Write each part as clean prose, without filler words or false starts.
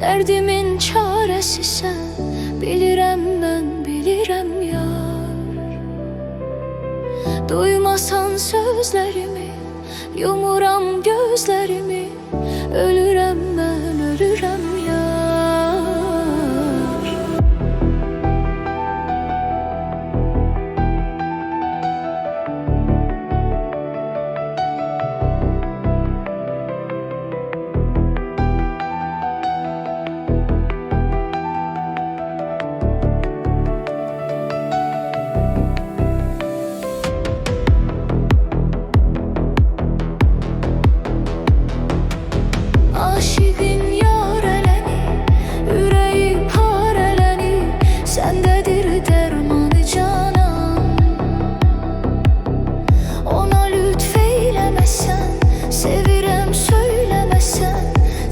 Derdimin çaresi sen, bilirəm mən, bilirəm yar. Duymasan sözlerimi, yumuram gözlerimi. Ölürəm mən, ölürəm yar. Aşığın yar eləni, ürəyi parələni, səndədir dərmanı canan. Ona lütf eyləməsən, sevirəm söyləməsən,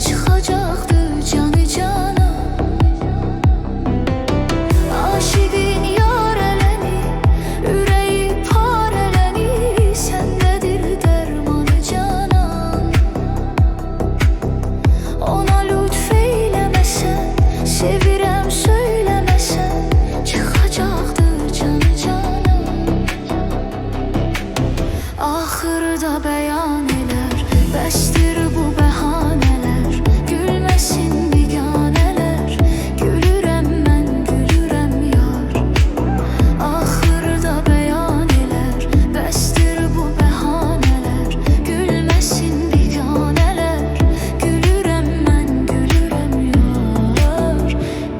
çıxacaqdı canı canan. Aşığın yar eləni, ürəyi parələni, səndədir dərmanı canan. Ona lütf eyləməsən, sevirəm söyləməsən, çıxacaqdı canı canan. Axırda bəyan elər, bəsdir bu bəhanələr. Gülməsin biganələr, gülürəm mən, gülürəm yar. Axırda bəyan elər, bəsdir bu bəhanələr. Gülməsin biganələr, gülürəm mən, gülürəm yar.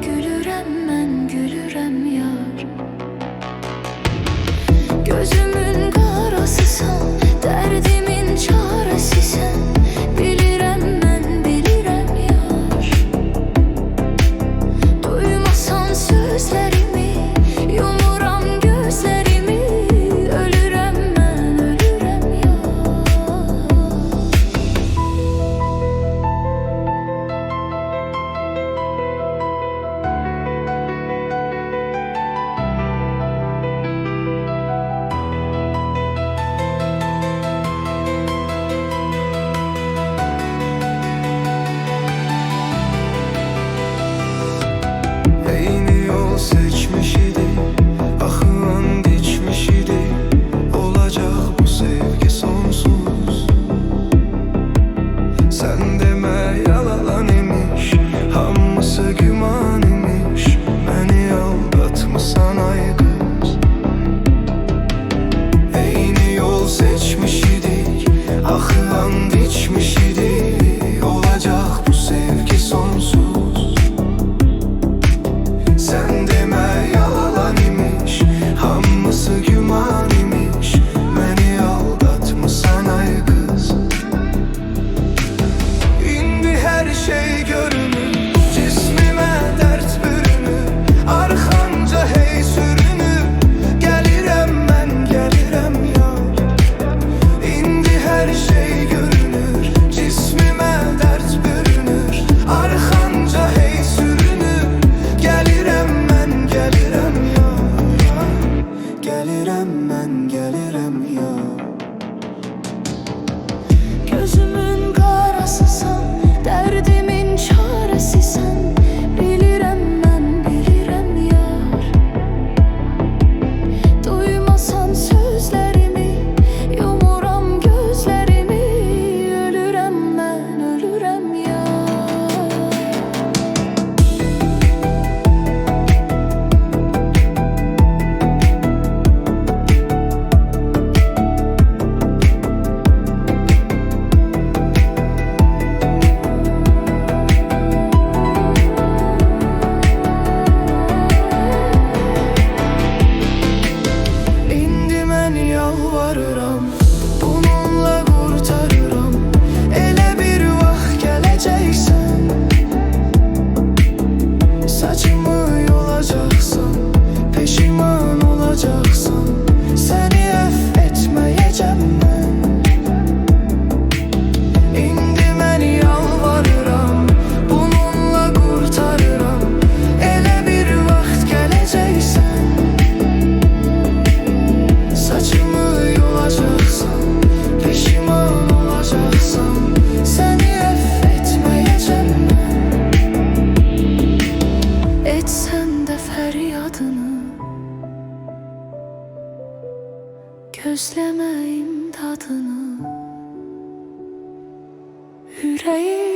Gülürəm mən, gülürəm yar. Gözümün qarasısan, dərdimin çarəsisən. Bilirəm mən, bilirəm yar. Duymasan sözlərimi, yumuram gözlərimi. Ölürəm mən, ölürəm yar. Eyni yol seçmiş idi, axılan diçmiş idi. Olacaq bu sevgi sonsuz. Sen deme yalan imiş, hamısı güman imiş. Beni aldatmışsan ay kız. Eyni yol seçmiş idik, axılan diçmiş idi. Olacaq bu sevgi sonsuz. Sen deme yalan tadını. Yüreğim